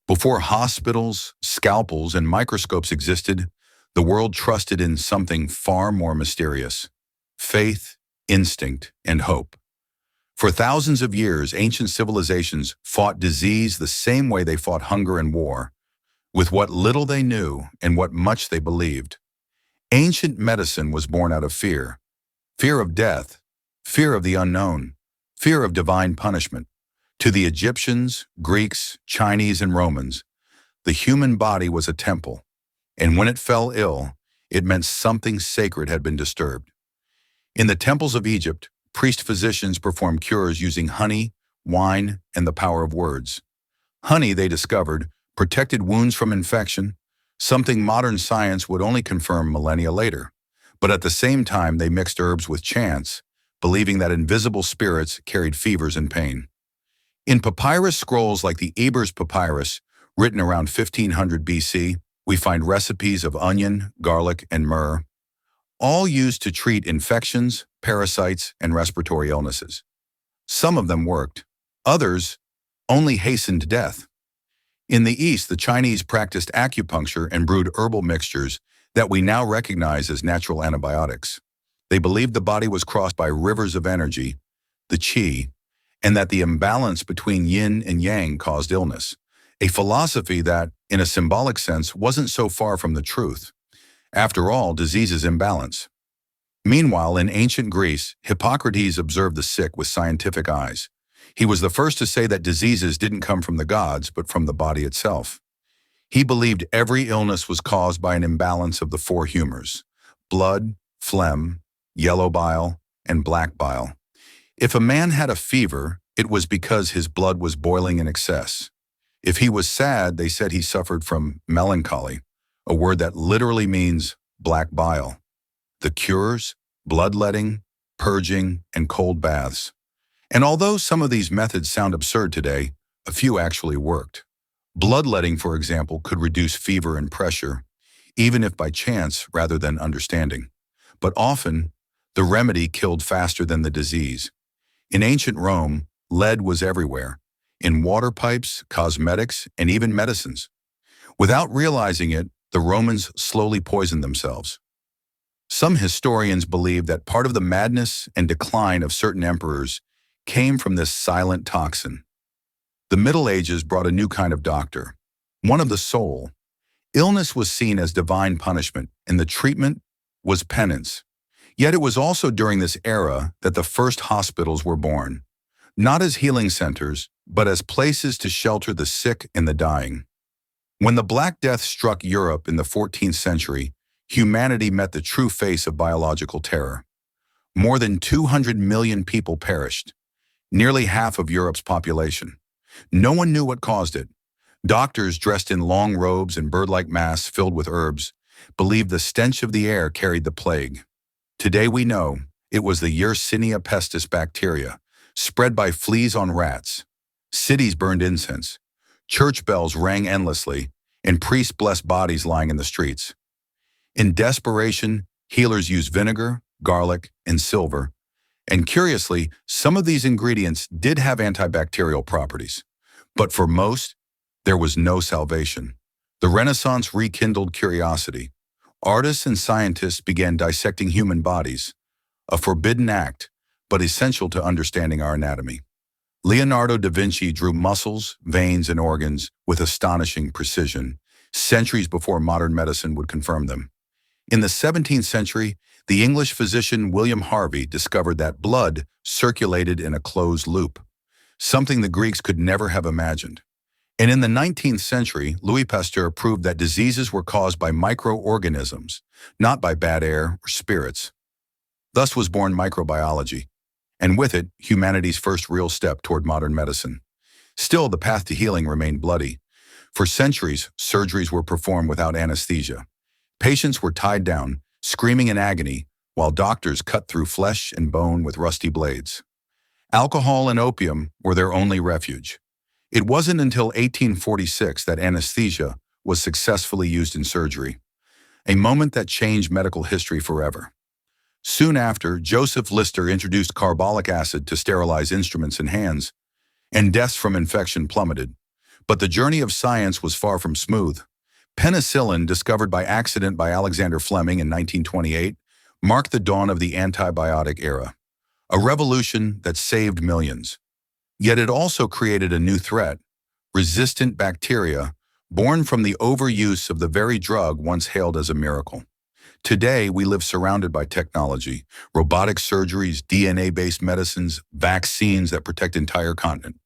Before hospitals, scalpels, and microscopes existed, the world trusted in something far more mysterious: faith, instinct, and hope. For thousands of years, ancient civilizations fought disease the same way they fought hunger and war, with what little they knew and what much they believed. Ancient medicine was born out of fear: fear of death, fear of the unknown, fear of divine punishment. To the Egyptians, Greeks, Chinese, and Romans, the human body was a temple, and when it fell ill, it meant something sacred had been disturbed. In the temples of Egypt, priest-physicians performed cures using honey, wine, and the power of words. Honey, they discovered, protected wounds from infection, something modern science would only confirm millennia later. But at the same time, they mixed herbs with chants, believing that invisible spirits carried fevers and pain. In papyrus scrolls like the Ebers Papyrus, written around 1500 BC, we find recipes of onion, garlic, and myrrh, all used to treat infections, parasites, and respiratory illnesses. Some of them worked. Others only hastened death. In the East, the Chinese practiced acupuncture and brewed herbal mixtures that we now recognize as natural antibiotics. They believed the body was crossed by rivers of energy, the qi, and that the imbalance between yin and yang caused illness, a philosophy that, in a symbolic sense, wasn't so far from the truth. After all, disease is imbalance. Meanwhile, in ancient Greece, Hippocrates observed the sick with scientific eyes. He was the first to say that diseases didn't come from the gods, but from the body itself. He believed every illness was caused by an imbalance of the four humors: blood, phlegm, yellow bile, and black bile. If a man had a fever, it was because his blood was boiling in excess. If he was sad, they said he suffered from melancholy, a word that literally means black bile. The cures: bloodletting, purging, and cold baths. And although some of these methods sound absurd today, a few actually worked. Bloodletting, for example, could reduce fever and pressure, even if by chance rather than understanding. But often, the remedy killed faster than the disease. In ancient Rome, lead was everywhere, in water pipes, cosmetics, and even medicines. Without realizing it, the Romans slowly poisoned themselves. Some historians believe that part of the madness and decline of certain emperors came from this silent toxin. The Middle Ages brought a new kind of doctor, one of the soul. Illness was seen as divine punishment, and the treatment was penance. Yet it was also during this era that the first hospitals were born, not as healing centers, but as places to shelter the sick and the dying. When the Black Death struck Europe in the 14th century, humanity met the true face of biological terror. More than 200 million people perished, nearly half of Europe's population. No one knew what caused it. Doctors dressed in long robes and bird-like masks filled with herbs believed the stench of the air carried the plague. Today we know it was the Yersinia pestis bacteria, spread by fleas on rats. Cities burned incense, church bells rang endlessly, and priests blessed bodies lying in the streets. In desperation, healers used vinegar, garlic, and silver, and curiously, some of these ingredients did have antibacterial properties. But for most, there was no salvation. The Renaissance rekindled curiosity. Artists and scientists began dissecting human bodies, a forbidden act, but essential to understanding our anatomy. Leonardo da Vinci drew muscles, veins, and organs with astonishing precision, centuries before modern medicine would confirm them. In the 17th century, the English physician William Harvey discovered that blood circulated in a closed loop, something the Greeks could never have imagined. And in the 19th century, Louis Pasteur proved that diseases were caused by microorganisms, not by bad air or spirits. Thus was born microbiology, and with it, humanity's first real step toward modern medicine. Still, the path to healing remained bloody. For centuries, surgeries were performed without anesthesia. Patients were tied down, screaming in agony, while doctors cut through flesh and bone with rusty blades. Alcohol and opium were their only refuge. It wasn't until 1846 that anesthesia was successfully used in surgery, a moment that changed medical history forever. Soon after, Joseph Lister introduced carbolic acid to sterilize instruments and hands, and deaths from infection plummeted. But the journey of science was far from smooth. Penicillin, discovered by accident by Alexander Fleming in 1928, marked the dawn of the antibiotic era, a revolution that saved millions. Yet it also created a new threat: resistant bacteria, born from the overuse of the very drug once hailed as a miracle. Today, we live surrounded by technology, robotic surgeries, DNA-based medicines, vaccines that protect entire continents.